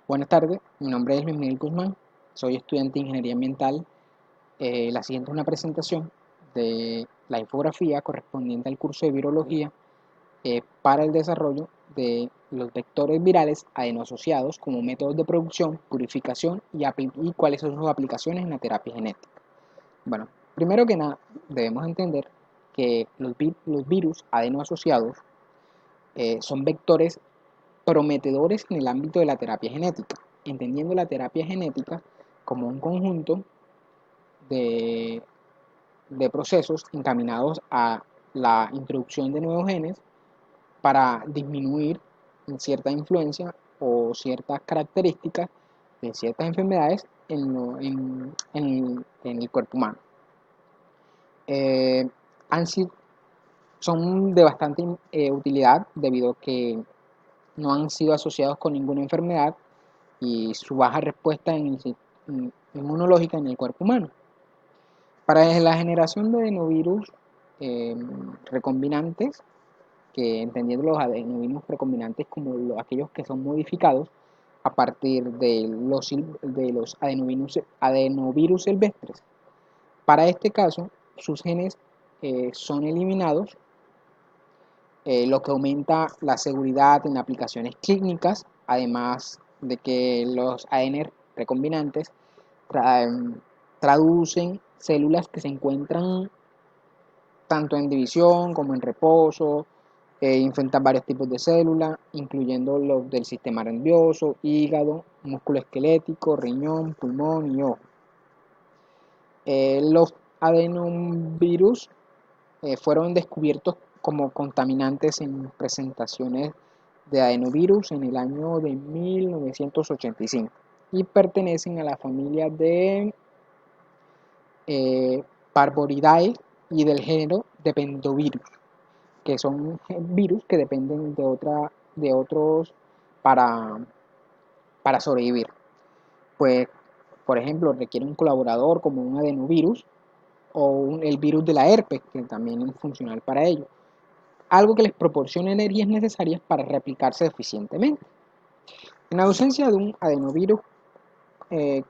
Buenas tardes, mi nombre es Luis Miguel Guzmán, soy estudiante de Ingeniería Ambiental. La siguiente es una presentación de la infografía correspondiente al curso de Virología para el desarrollo de los vectores virales adenoasociados como métodos de producción, purificación y cuáles son sus aplicaciones en la terapia genética. Bueno, primero que nada, debemos entender que los virus adenoasociados son vectores prometedores en el ámbito de la terapia genética, entendiendo la terapia genética como un conjunto de, de procesos encaminados a la introducción de nuevos genes para disminuir cierta influencia o ciertas características de ciertas enfermedades en el cuerpo humano. Eh, han sido, Son de bastante utilidad debido a que no han sido asociados con ninguna enfermedad y su baja respuesta inmunológica en el cuerpo humano. Para la generación de adenovirus recombinantes, que entendiendo los adenovirus recombinantes como aquellos que son modificados a partir de los adenovirus silvestres, para este caso sus genes son eliminados, lo que aumenta la seguridad en aplicaciones clínicas, además de que los ADN recombinantes traducen células que se encuentran tanto en división como en reposo, infectan varios tipos de células, incluyendo los del sistema nervioso, hígado, músculo esquelético, riñón, pulmón y ojo. Los adenovirus fueron descubiertos como contaminantes en presentaciones de adenovirus en el año de 1985 y pertenecen a la familia de Parvoridae y del género Dependovirus, que son virus que dependen de otros para, para sobrevivir. Pues, por ejemplo, requiere un colaborador como un adenovirus o el virus de la herpes, que también es funcional para ello. Algo que les proporcione energías necesarias para replicarse eficientemente. En ausencia de un adenovirus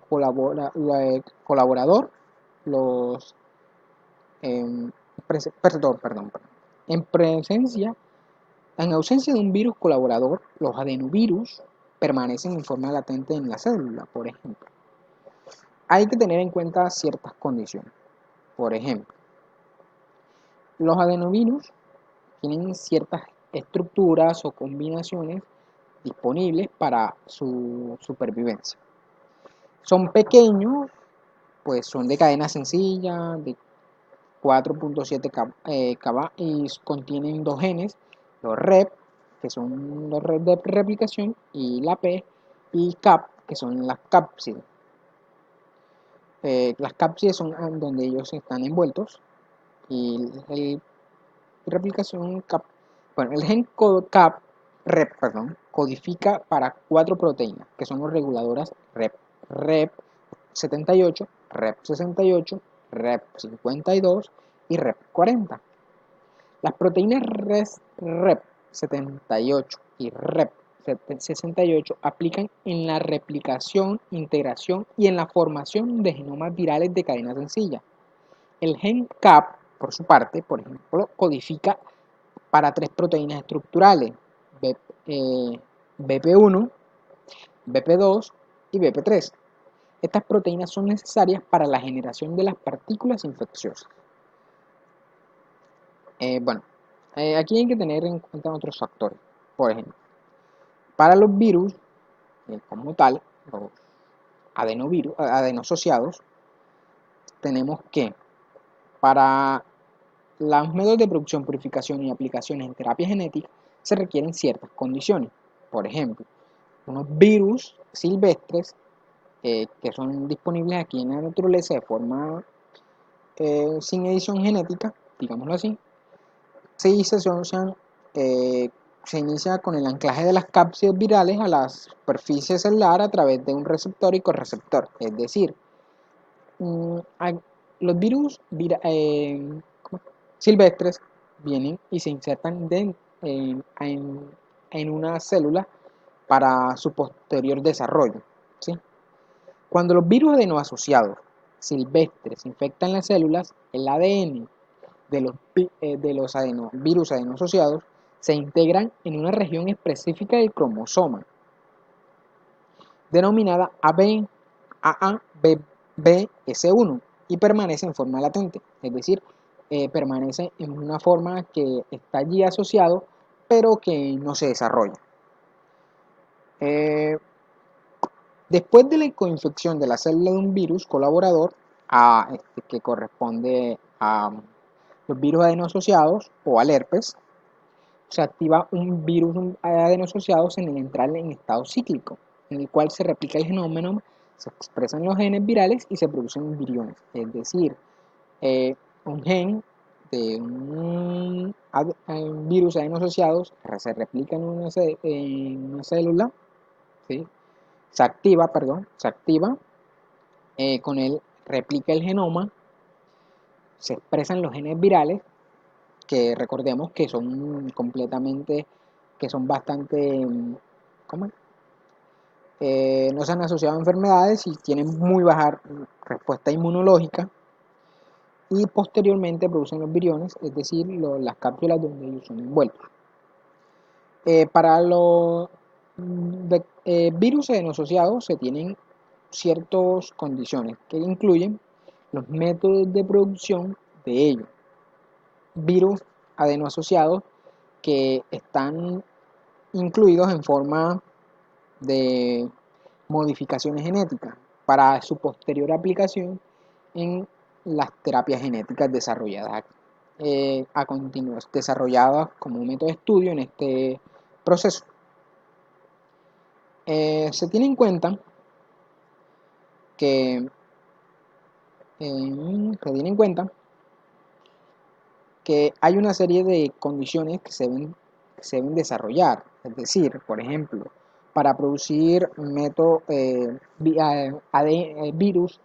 colaborador, los perdón. En presencia, en ausencia de un virus colaborador, los adenovirus permanecen en forma latente en la célula, por ejemplo. Hay que tener en cuenta ciertas condiciones. Por ejemplo, los adenovirus tienen ciertas estructuras o combinaciones disponibles para su supervivencia. Son pequeños, pues son de cadena sencilla, de 4.7 KB y contienen dos genes, los REP, que son los redes de replicación, y la P, y CAP, que son las cápsides. Las cápsides son donde ellos están envueltos, y el replicación CAP, bueno, el gen CAP, codifica para 4 proteínas, que son los reguladoras REP 78, REP 68, REP 52 y REP 40. Las proteínas REP 78 y REP 68 aplican en la replicación, integración y en la formación de genomas virales de cadena sencilla. El gen CAP, por su parte, por ejemplo, codifica para 3 proteínas estructurales, BP1, BP2 y BP3. Estas proteínas son necesarias para la generación de las partículas infecciosas. Aquí hay que tener en cuenta otros factores. Por ejemplo, para los virus, como tal, los adenosociados, tenemos que para los métodos de producción, purificación y aplicaciones en terapia genética se requieren ciertas condiciones. Por ejemplo, unos virus silvestres que son disponibles aquí en la naturaleza de forma sin edición genética, digámoslo así, se inicia con el anclaje de las cápsides virales a la superficie celular a través de un receptor y correceptor. Es decir, los virus silvestres vienen y se insertan en una célula para su posterior desarrollo, ¿sí? Cuando los virus adenoasociados silvestres infectan las células, el ADN de los virus adenoasociados se integran en una región específica del cromosoma, denominada AABBS1, y permanece en forma latente, es decir, permanece en una forma que está allí asociado, pero que no se desarrolla. Después de la coinfección de la célula de un virus colaborador, que corresponde a los virus adenoasociados o al herpes, se activa un virus adenoasociado en entrar en estado cíclico, en el cual se replica el genoma, se expresan los genes virales y se producen viriones. Es decir, un gen de un virus adenoasociado se replica en una célula, ¿sí? Se activa, con él replica el genoma, se expresan los genes virales, que recordemos que son que son bastante, ¿cómo? No se han asociado a enfermedades y tienen muy baja respuesta inmunológica, y posteriormente producen los viriones, es decir, las cápsulas donde ellos son envueltos. Para los virus adenoasociados se tienen ciertas condiciones que incluyen los métodos de producción de ellos. Virus adenoasociados que están incluidos en forma de modificaciones genéticas para su posterior aplicación en las terapias genéticas desarrolladas a continuación, desarrolladas como un método de estudio en este proceso. Se tiene en cuenta que hay una serie de condiciones que se deben desarrollar, es decir, por ejemplo, para producir virus,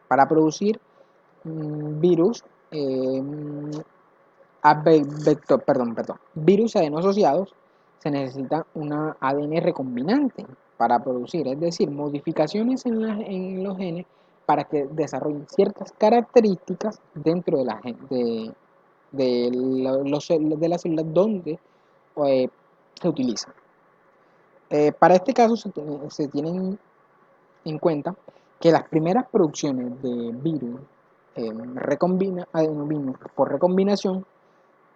para producir virus virus adenoasociados, se necesita una ADN recombinante para producir, es decir, modificaciones en los genes para que desarrollen ciertas características dentro de de las células donde se utilizan. Para este caso se tienen en cuenta que las primeras producciones de virus por recombinación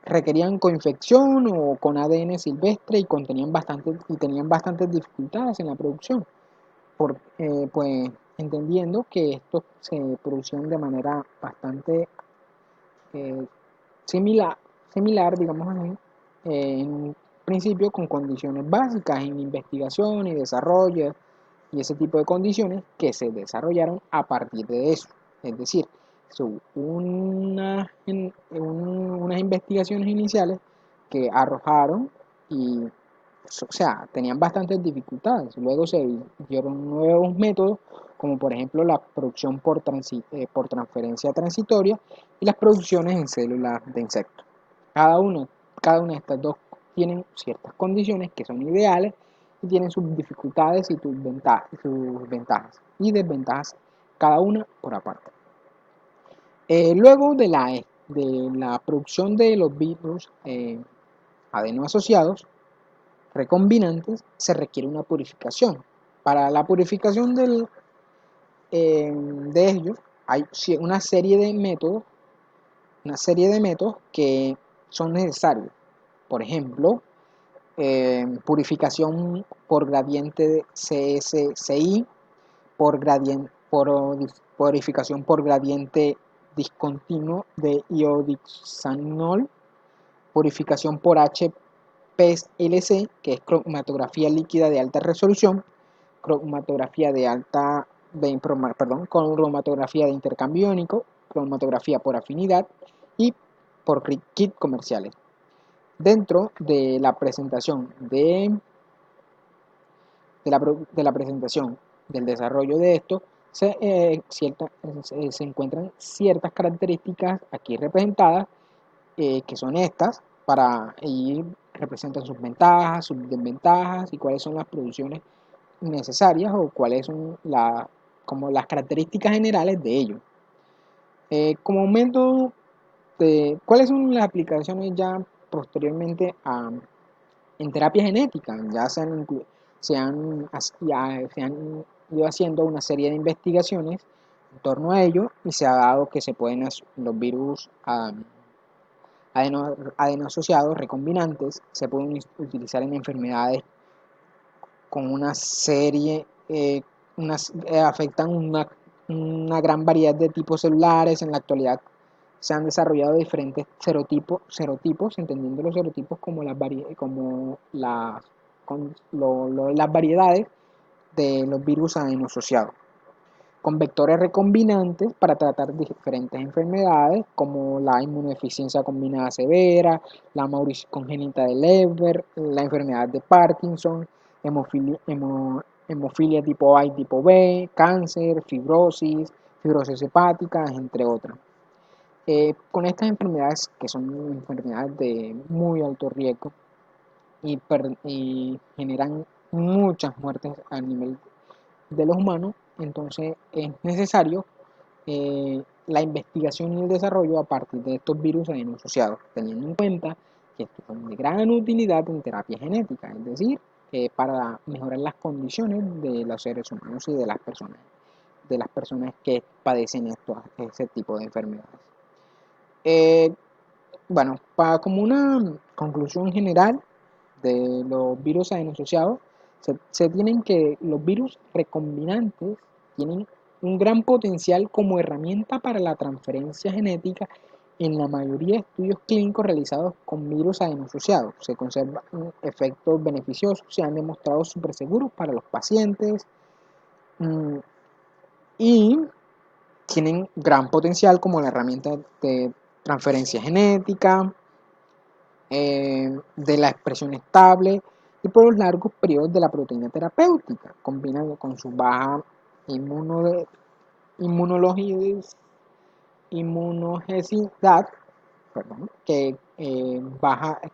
requerían coinfección o con ADN silvestre y tenían bastantes dificultades en la producción, pues entendiendo que estos se producían de manera bastante eh, similar, digamos así, en un principio con condiciones básicas en investigación y desarrollo y ese tipo de condiciones que se desarrollaron a partir de eso. Es decir, unas investigaciones iniciales que arrojaron y, o sea, tenían bastantes dificultades. Luego se dieron nuevos métodos, como por ejemplo la producción por transferencia transitoria y las producciones en células de insectos. Cada una, cada una de estas dos tienen ciertas condiciones que son ideales y tienen sus dificultades y sus ventajas y desventajas, cada una por aparte. Luego de la producción de los virus adenoasociados recombinantes, se requiere una purificación. Para la purificación de ellos hay una serie de métodos que son necesarios. Por ejemplo, purificación por gradiente de CSCI, purificación por gradiente discontinuo de iodoxanol, purificación por HPLC, que es cromatografía líquida de alta resolución, cromatografía cromatografía de intercambio iónico, cromatografía por afinidad y por kit comerciales. Dentro de la presentación la presentación del desarrollo de esto se encuentran ciertas características aquí representadas, que son estas. y representan sus ventajas, sus desventajas y cuáles son las producciones necesarias o cuáles son como las características generales de ellos. Como método ¿cuáles son las aplicaciones ya posteriormente en terapia genética? Ya se han ido haciendo una serie de investigaciones en torno a ello y se ha dado que se pueden los virus adeno-asociados recombinantes se pueden utilizar en enfermedades con una serie, afectan una gran variedad de tipos celulares. En la actualidad se han desarrollado diferentes serotipos, entendiendo los serotipos como las variedades de los virus adeno-asociados, con vectores recombinantes para tratar diferentes enfermedades como la inmunodeficiencia combinada severa, la mauricia congénita de Leber, la enfermedad de Parkinson, hemofilia tipo A y tipo B, cáncer, fibrosis hepática, entre otras. Con estas enfermedades, que son enfermedades de muy alto riesgo y generan muchas muertes a nivel de los humanos, entonces es necesario la investigación y el desarrollo a partir de estos virus adeno-asociados, teniendo en cuenta que estos son de gran utilidad en terapia genética, es decir, para mejorar las condiciones de los seres humanos y de las personas que padecen ese tipo de enfermedades. Bueno, como una conclusión general de los virus adeno-asociados, se tienen que los virus recombinantes tienen un gran potencial como herramienta para la transferencia genética. En la mayoría de estudios clínicos realizados con virus adeno-asociados se conservan efectos beneficiosos, se han demostrado súper seguros para los pacientes y tienen gran potencial como la herramienta de transferencia genética, de la expresión estable y por los largos periodos de la proteína terapéutica, combinado con su baja inmunogenicidad, perdón, que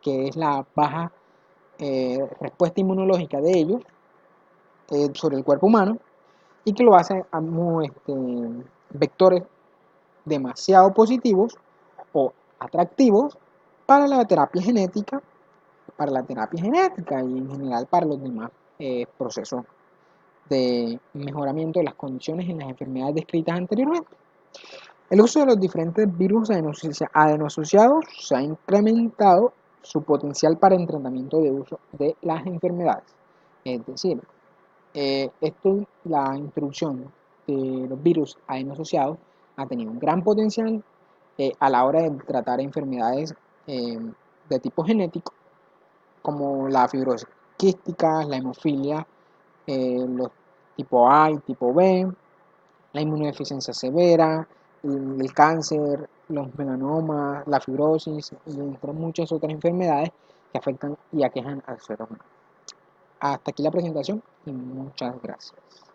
es la baja respuesta inmunológica de ellos sobre el cuerpo humano, y que lo hace a vectores demasiado positivos o atractivos para la terapia genética, y en general para los demás procesos de mejoramiento de las condiciones en las enfermedades descritas anteriormente. El uso de los diferentes virus adeno-asociados se ha incrementado su potencial para el tratamiento de uso de las enfermedades. Es decir, la introducción de los virus adeno-asociados ha tenido un gran potencial a la hora de tratar enfermedades de tipo genético, como la fibrosis quística, la hemofilia, los tipo A y tipo B, la inmunodeficiencia severa, el cáncer, los melanomas, la fibrosis y entre muchas otras enfermedades que afectan y aquejan al ser humano. Hasta aquí la presentación y muchas gracias.